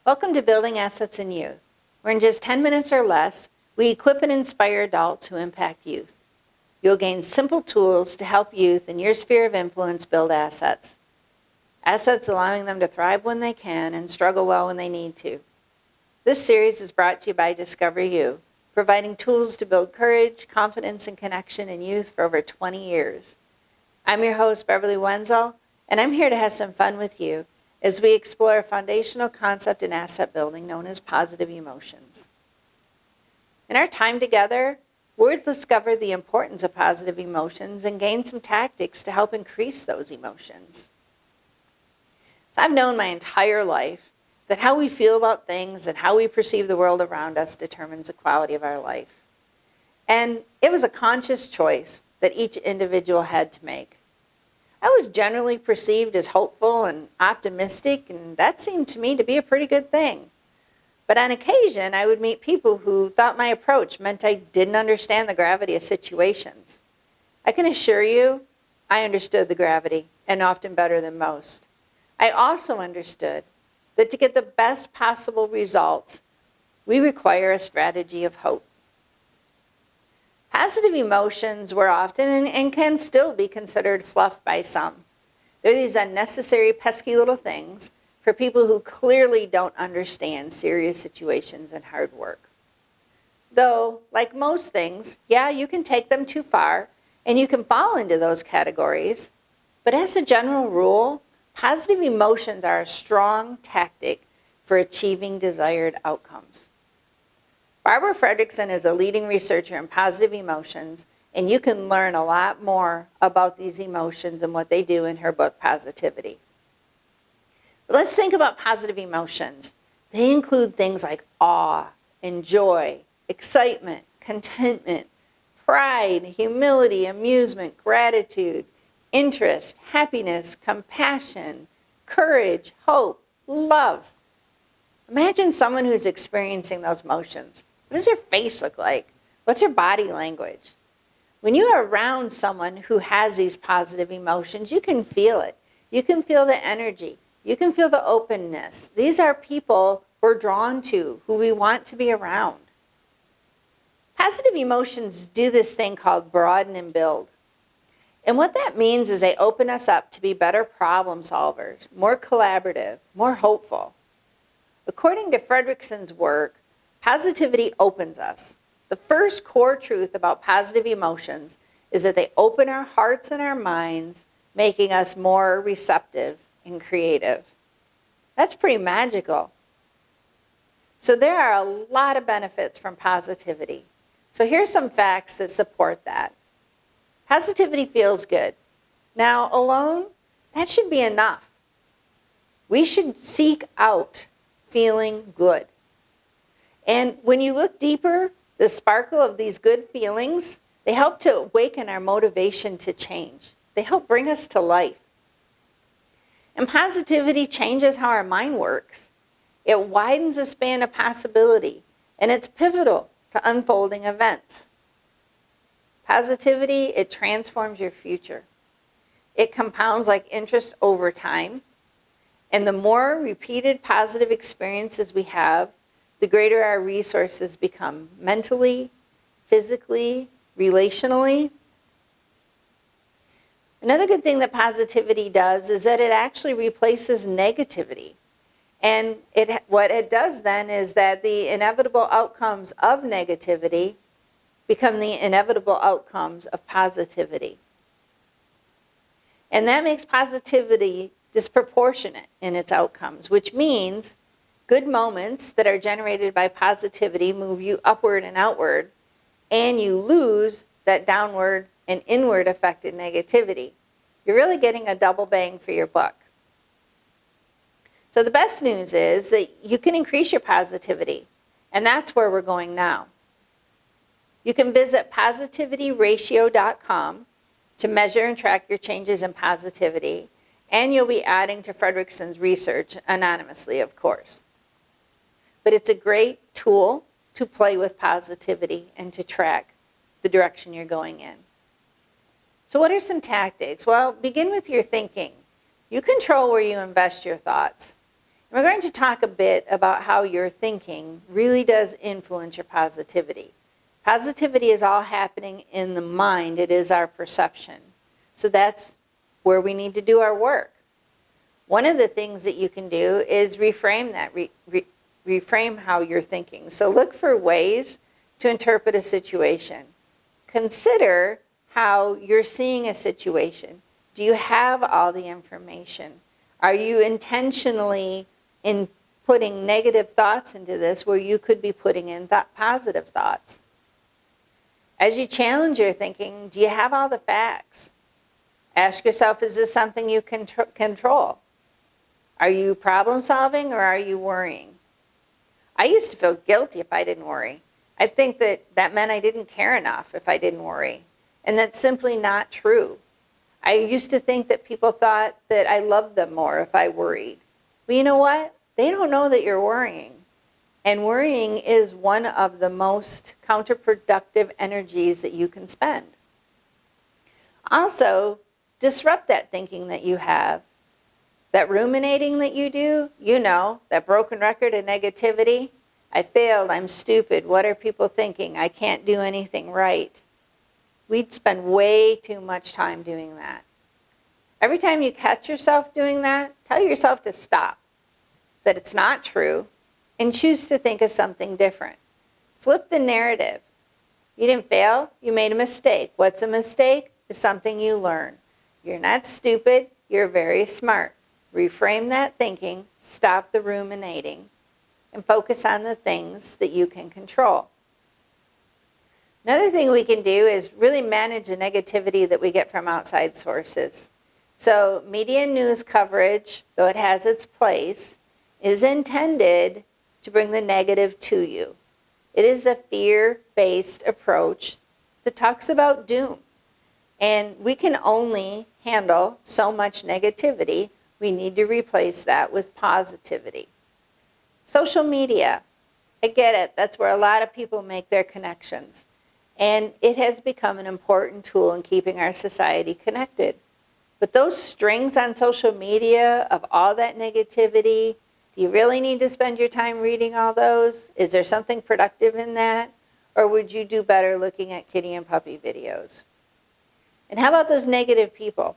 Welcome to Building Assets in Youth, where in just 10 minutes or less, we equip and inspire adults who impact youth. You'll gain simple tools to help youth in your sphere of influence build assets. Assets allowing them to thrive when they can and struggle well when they need to. This series is brought to you by Discover You, providing tools to build courage, confidence, and connection in youth for over 20 years. I'm your host, Beverly Wenzel, and I'm here to have some fun with you as we explore a foundational concept in asset building known as positive emotions. In our time together, we'll discover the importance of positive emotions and gain some tactics to help increase those emotions. So I've known my entire life that how we feel about things and how we perceive the world around us determines the quality of our life. And it was a conscious choice that each individual had to make. I was generally perceived as hopeful and optimistic, and that seemed to me to be a pretty good thing. But on occasion, I would meet people who thought my approach meant I didn't understand the gravity of situations. I can assure you, I understood the gravity, and often better than most. I also understood that to get the best possible results, we require a strategy of hope. Positive emotions were often and can still be considered fluff by some. They're these unnecessary, pesky little things for people who clearly don't understand serious situations and hard work. Though, like most things, yeah, you can take them too far and you can fall into those categories. But as a general rule, positive emotions are a strong tactic for achieving desired outcomes. Barbara Fredrickson is a leading researcher in positive emotions, and you can learn a lot more about these emotions and what they do in her book, Positivity. But let's think about positive emotions. They include things like awe and joy, excitement, contentment, pride, humility, amusement, gratitude, interest, happiness, compassion, courage, hope, love. Imagine someone who's experiencing those emotions. What does your face look like? What's your body language? When you are around someone who has these positive emotions, you can feel it. You can feel the energy. You can feel the openness. These are people we're drawn to, who we want to be around. Positive emotions do this thing called broaden and build. And what that means is they open us up to be better problem solvers, more collaborative, more hopeful. According to Fredrickson's work, positivity opens us. The first core truth about positive emotions is that they open our hearts and our minds, making us more receptive and creative. That's pretty magical. So there are a lot of benefits from positivity. So here's some facts that support that. Positivity feels good. Now, alone, that should be enough. We should seek out feeling good. And when you look deeper, the sparkle of these good feelings, they help to awaken our motivation to change. They help bring us to life. And positivity changes how our mind works. It widens the span of possibility, and it's pivotal to unfolding events. Positivity, it transforms your future. It compounds like interest over time. And the more repeated positive experiences we have, the greater our resources become mentally, physically, relationally. Another good thing that positivity does is that it actually replaces negativity. And what it does then is that the inevitable outcomes of negativity become the inevitable outcomes of positivity. And that makes positivity disproportionate in its outcomes, which means good moments that are generated by positivity move you upward and outward, and you lose that downward and inward affected negativity. You're really getting a double bang for your buck. So the best news is that you can increase your positivity, and that's where we're going now. You can visit positivityratio.com to measure and track your changes in positivity, and you'll be adding to Fredrickson's research anonymously, of course. But it's a great tool to play with positivity and to track the direction you're going in. So what are some tactics? Well, begin with your thinking. You control where you invest your thoughts. We're going to talk a bit about how your thinking really does influence your positivity. Positivity is all happening in the mind. It is our perception. So that's where we need to do our work. One of the things that you can do is reframe that, reframe how you're thinking. So look for ways to interpret a situation. Consider how you're seeing a situation. Do you have all the information? Are you intentionally putting negative thoughts into this where you could be putting in positive thoughts? As you challenge your thinking, do you have all the facts? Ask yourself, is this something you can control? Are you problem solving or are you worrying? I used to feel guilty if I didn't worry. I think that meant I didn't care enough if I didn't worry. And that's simply not true. I used to think that people thought that I loved them more if I worried. But you know what? They don't know that you're worrying. And worrying is one of the most counterproductive energies that you can spend. Also, disrupt that thinking that you have. That ruminating that you do, that broken record of negativity. I failed, I'm stupid, what are people thinking? I can't do anything right. We'd spend way too much time doing that. Every time you catch yourself doing that, tell yourself to stop, that it's not true, and choose to think of something different. Flip the narrative. You didn't fail, you made a mistake. What's a mistake? It's something you learn. You're not stupid, you're very smart. Reframe that thinking, stop the ruminating, and focus on the things that you can control. Another thing we can do is really manage the negativity that we get from outside sources. So media and news coverage, though it has its place, is intended to bring the negative to you. It is a fear-based approach that talks about doom. And we can only handle so much negativity. We need to replace that with positivity. Social media, I get it. That's where a lot of people make their connections. And it has become an important tool in keeping our society connected. But those strings on social media of all that negativity, do you really need to spend your time reading all those? Is there something productive in that? Or would you do better looking at kitty and puppy videos? And how about those negative people?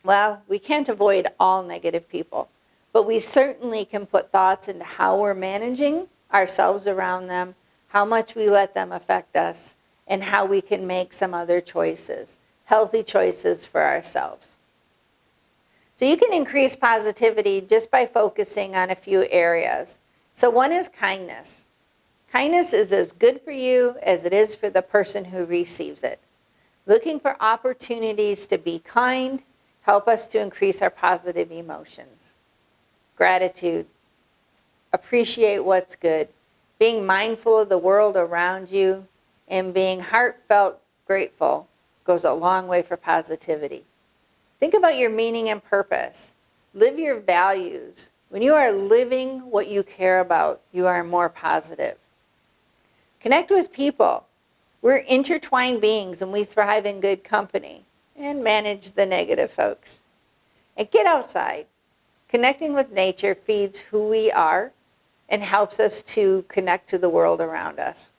Well, we can't avoid all negative people, but we certainly can put thoughts into how we're managing ourselves around them, how much we let them affect us, and how we can make some other choices, healthy choices for ourselves. So you can increase positivity just by focusing on a few areas. So one is kindness. Kindness is as good for you as it is for the person who receives it. Looking for opportunities to be kind help us to increase our positive emotions. Gratitude. Appreciate what's good. Being mindful of the world around you and being heartfelt grateful goes a long way for positivity. Think about your meaning and purpose. Live your values. When you are living what you care about, you are more positive. Connect with people. We're intertwined beings and we thrive in good company. And manage the negative folks. And get outside. Connecting with nature feeds who we are and helps us to connect to the world around us.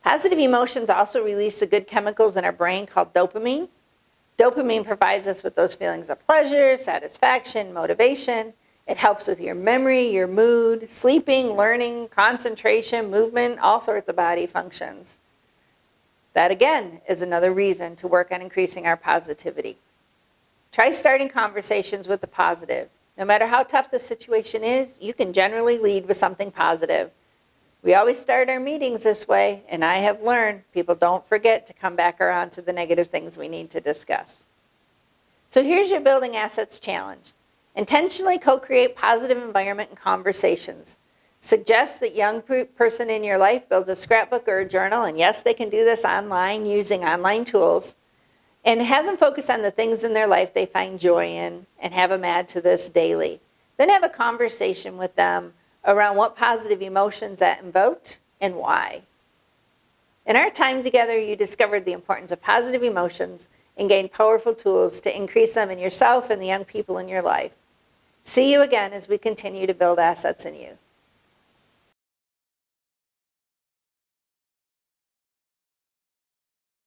Positive emotions also release the good chemicals in our brain called dopamine. Dopamine provides us with those feelings of pleasure, satisfaction, motivation. It helps with your memory, your mood, sleeping, learning, concentration, movement, all sorts of body functions. That, again, is another reason to work on increasing our positivity. Try starting conversations with the positive. No matter how tough the situation is, you can generally lead with something positive. We always start our meetings this way, and I have learned people don't forget to come back around to the negative things we need to discuss. So here's your Building Assets Challenge. Intentionally co-create positive environment and conversations. Suggest that young person in your life builds a scrapbook or a journal, and yes, they can do this online using online tools, and have them focus on the things in their life they find joy in and have them add to this daily. Then have a conversation with them around what positive emotions that invoked and why. In our time together, you discovered the importance of positive emotions and gained powerful tools to increase them in yourself and the young people in your life. See you again as we continue to build assets in youth.